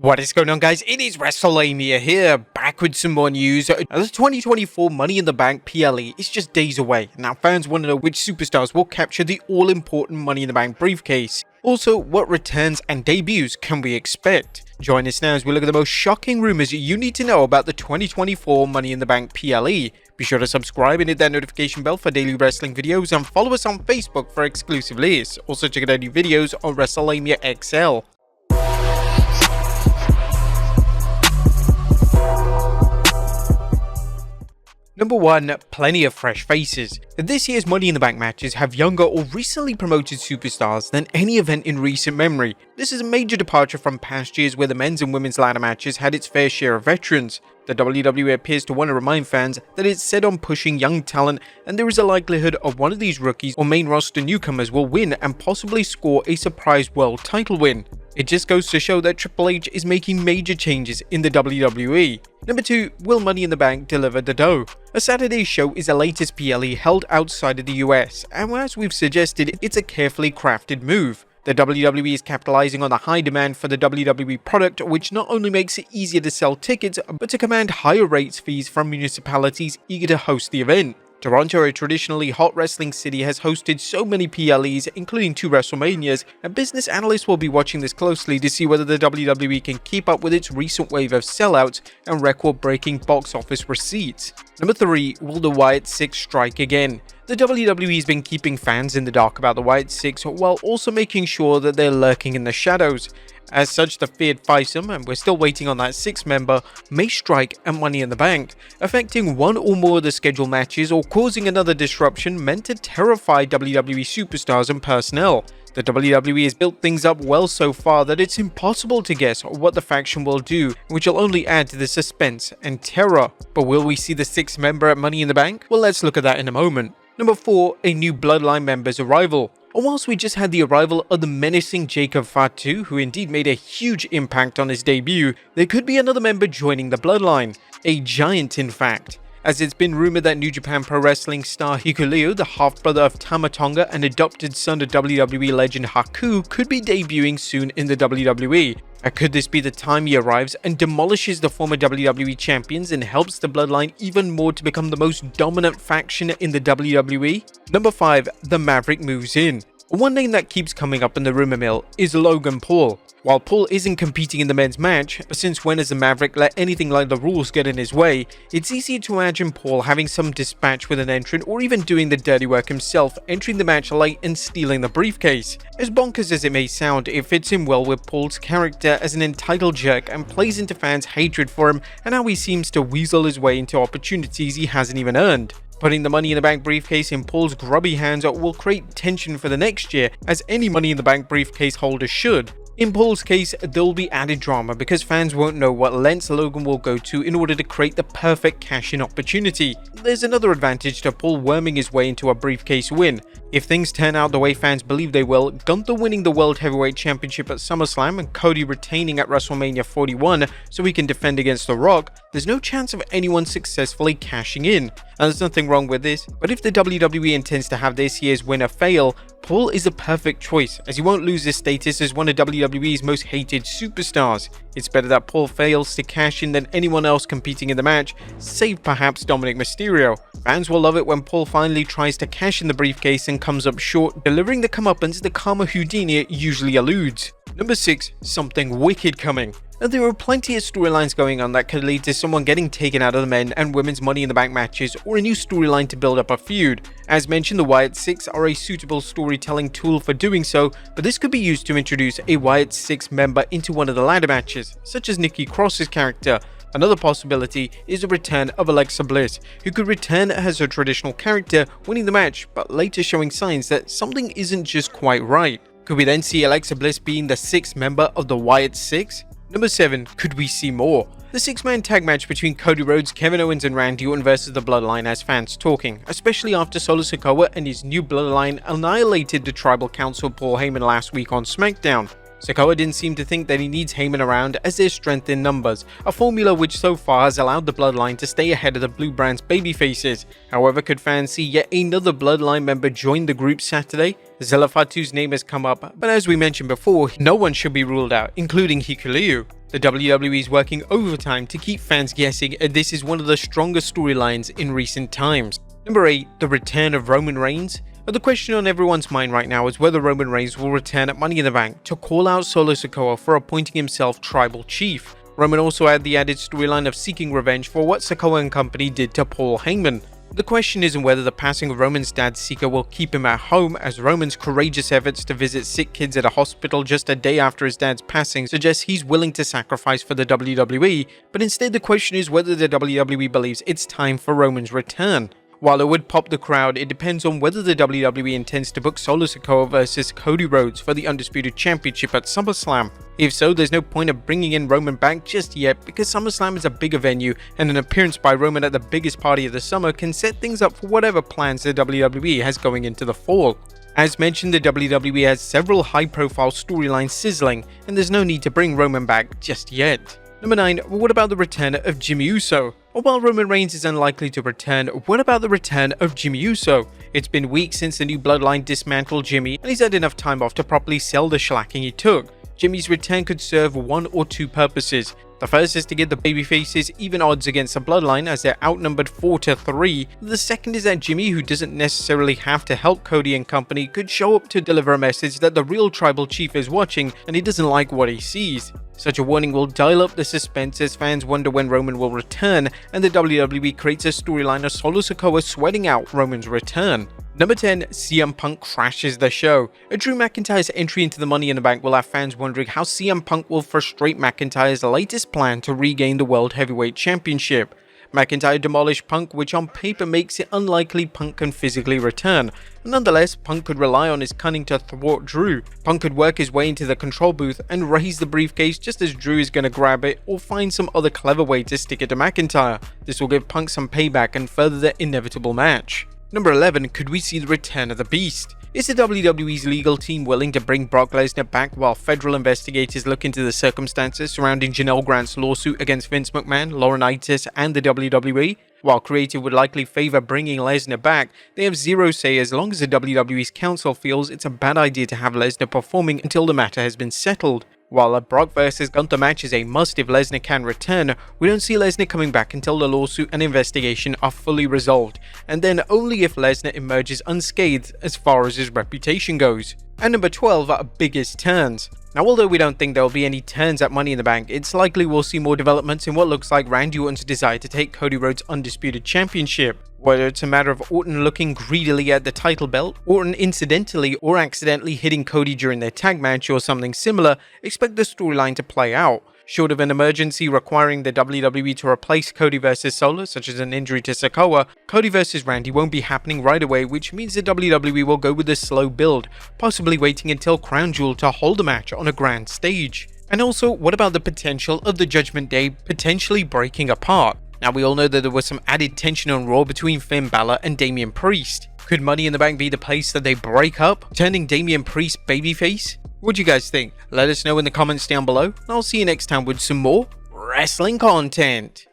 What is going on, guys? It is Wrestlelamia here, back with some more news. The 2024 Money in the Bank PLE is just days away. Now fans want to know which superstars will capture the all-important Money in the Bank briefcase. Also, what returns and debuts can we expect? Join us now as we look at the most shocking rumors you need to know about the 2024 Money in the Bank PLE. Be sure to subscribe and hit that notification bell for daily wrestling videos, and follow us on Facebook for exclusive lists. Also check out our new videos on Wrestlelamia XL. Number 1. Plenty of fresh faces. This year's Money in the Bank matches have younger or recently promoted superstars than any event in recent memory. This is a major departure from past years where the men's and women's ladder matches had its fair share of veterans. The WWE appears to want to remind fans that it's set on pushing young talent, and there is a likelihood of one of these rookies or main roster newcomers will win and possibly score a surprise world title win. It just goes to show that Triple H is making major changes in the WWE. Number 2. Will Money in the Bank deliver the dough? A Saturday show is the latest PLE held outside of the US, and as we've suggested, it's a carefully crafted move. The WWE is capitalizing on the high demand for the WWE product, which not only makes it easier to sell tickets, but to command higher rates fees from municipalities eager to host the event. Toronto, a traditionally hot wrestling city, has hosted so many PLEs, including 2 WrestleManias, and business analysts will be watching this closely to see whether the WWE can keep up with its recent wave of sellouts and record-breaking box office receipts. Number 3. Will the Wyatt 6 strike again? The WWE has been keeping fans in the dark about the Wyatt 6 while also making sure that they're lurking in the shadows. As such, the feared fivesome, and we're still waiting on that 6th member, may strike at Money in the Bank, affecting one or more of the scheduled matches or causing another disruption meant to terrify WWE superstars and personnel. The WWE has built things up well so far that it's impossible to guess what the faction will do, which will only add to the suspense and terror. But will we see the 6th member at Money in the Bank? Well, let's look at that in a moment. Number 4. A new Bloodline member's arrival. And whilst we just had the arrival of the menacing Jacob Fatu, who indeed made a huge impact on his debut, there could be another member joining the Bloodline. A giant, in fact. As it's been rumored that New Japan Pro Wrestling star Hikuleo, the half-brother of Tama Tonga and adopted son of WWE legend Haku, could be debuting soon in the WWE. Could this be the time he arrives and demolishes the former WWE champions and helps the Bloodline even more to become the most dominant faction in the WWE? Number 5. The Maverick Moves in. One name that keeps coming up in the rumor mill is Logan Paul. While Paul isn't competing in the men's match, since when has the Maverick let anything like the rules get in his way, it's easy to imagine Paul having some dispatch with an entrant or even doing the dirty work himself, entering the match late and stealing the briefcase. As bonkers as it may sound, it fits in well with Paul's character as an entitled jerk and plays into fans' hatred for him and how he seems to weasel his way into opportunities he hasn't even earned. Putting the Money in the Bank briefcase in Paul's grubby hands will create tension for the next year, as any Money in the Bank briefcase holder should. In Paul's case, there will be added drama because fans won't know what lengths Logan will go to in order to create the perfect cash-in opportunity. There's another advantage to Paul worming his way into a briefcase win. If things turn out the way fans believe they will, Gunther winning the World Heavyweight Championship at SummerSlam and Cody retaining at WrestleMania 41 so he can defend against The Rock, there's no chance of anyone successfully cashing in. And there's nothing wrong with this, but if the WWE intends to have this year's winner fail, Paul is a perfect choice, as he won't lose his status as one of WWE's most hated superstars. It's better that Paul fails to cash in than anyone else competing in the match, save perhaps Dominic Mysterio. Fans will love it when Paul finally tries to cash in the briefcase and comes up short, delivering the comeuppance the Karma Houdini usually eludes. Number 6. Something wicked coming. Now, there are plenty of storylines going on that could lead to someone getting taken out of the men and women's Money in the Bank matches, or a new storyline to build up a feud. As mentioned, the Wyatt 6 are a suitable storytelling tool for doing so, but this could be used to introduce a Wyatt 6 member into one of the ladder matches, such as Nikki Cross's character. Another possibility is the return of Alexa Bliss, who could return as her traditional character, winning the match, but later showing signs that something isn't just quite right. Could we then see Alexa Bliss being the 6th member of the Wyatt 6? Number 7. Could we see more? The 6-man tag match between Cody Rhodes, Kevin Owens and Randy Orton versus the Bloodline has fans talking, especially after Solo Sikoa and his new Bloodline annihilated the Tribal Council Paul Heyman last week on SmackDown. Sikoa didn't seem to think that he needs Heyman around, as there's strength in numbers, a formula which so far has allowed the Bloodline to stay ahead of the Blue Brand's babyfaces. However, could fans see yet another Bloodline member join the group Saturday? Zella Fatu's name has come up, but as we mentioned before, no one should be ruled out, including Hikuleo. The WWE is working overtime to keep fans guessing, and this is one of the strongest storylines in recent times. Number 8. The return of Roman Reigns. The question on everyone's mind right now is whether Roman Reigns will return at Money in the Bank to call out Solo Sikoa for appointing himself tribal chief. Roman also had the added storyline of seeking revenge for what Sikoa and company did to Paul Heyman. The question isn't whether the passing of Roman's dad Sika will keep him at home, as Roman's courageous efforts to visit sick kids at a hospital just a day after his dad's passing suggests he's willing to sacrifice for the WWE, but instead the question is whether the WWE believes it's time for Roman's return. While it would pop the crowd, it depends on whether the WWE intends to book Solo Sikoa versus Cody Rhodes for the Undisputed Championship at SummerSlam. If so, there's no point of bringing in Roman back just yet, because SummerSlam is a bigger venue and an appearance by Roman at the biggest party of the summer can set things up for whatever plans the WWE has going into the fall. As mentioned, the WWE has several high-profile storylines sizzling, and there's no need to bring Roman back just yet. Number 9. What about the return of Jimmy Uso? While Roman Reigns is unlikely to return, what about the return of Jimmy Uso? It's been weeks since the new Bloodline dismantled Jimmy, and he's had enough time off to properly sell the shellacking he took. Jimmy's return could serve one or two purposes. The first is to give the babyfaces even odds against the Bloodline, as they're outnumbered 4-3. The second is that Jimmy, who doesn't necessarily have to help Cody and company, could show up to deliver a message that the real tribal chief is watching and he doesn't like what he sees. Such a warning will dial up the suspense as fans wonder when Roman will return, and the WWE creates a storyline of Solo Sikoa sweating out Roman's return. Number 10. CM Punk crashes the show. Drew McIntyre's entry into the Money in the Bank will have fans wondering how CM Punk will frustrate McIntyre's latest plan to regain the World Heavyweight Championship. McIntyre demolished Punk, which on paper makes it unlikely Punk can physically return. Nonetheless, Punk could rely on his cunning to thwart Drew. Punk could work his way into the control booth and raise the briefcase just as Drew is going to grab it, or find some other clever way to stick it to McIntyre. This will give Punk some payback and further the inevitable match. Number 11. Could we see the return of the Beast? Is the WWE's legal team willing to bring Brock Lesnar back while federal investigators look into the circumstances surrounding Janelle Grant's lawsuit against Vince McMahon, Laurinaitis, and the WWE? While creative would likely favor bringing Lesnar back, they have zero say as long as the WWE's counsel feels it's a bad idea to have Lesnar performing until the matter has been settled. While a Brock vs Gunther match is a must if Lesnar can return, we don't see Lesnar coming back until the lawsuit and investigation are fully resolved, and then only if Lesnar emerges unscathed as far as his reputation goes. And number 12, biggest turns. Now, although we don't think there will be any turns at Money in the Bank, it's likely we'll see more developments in what looks like Randy Orton's desire to take Cody Rhodes' Undisputed Championship. Whether it's a matter of Orton looking greedily at the title belt, Orton incidentally or accidentally hitting Cody during their tag match, or something similar, expect the storyline to play out. Short of an emergency requiring the WWE to replace Cody vs Solo, such as an injury to Sikoa, Cody vs Randy won't be happening right away, which means the WWE will go with a slow build, possibly waiting until Crown Jewel to hold a match on a grand stage. And also, what about the potential of the Judgment Day potentially breaking apart? Now, we all know that there was some added tension on Raw between Finn Balor and Damian Priest. Could Money in the Bank be the place that they break up, turning Damian Priest babyface? What do you guys think? Let us know in the comments down below, and I'll see you next time with some more wrestling content.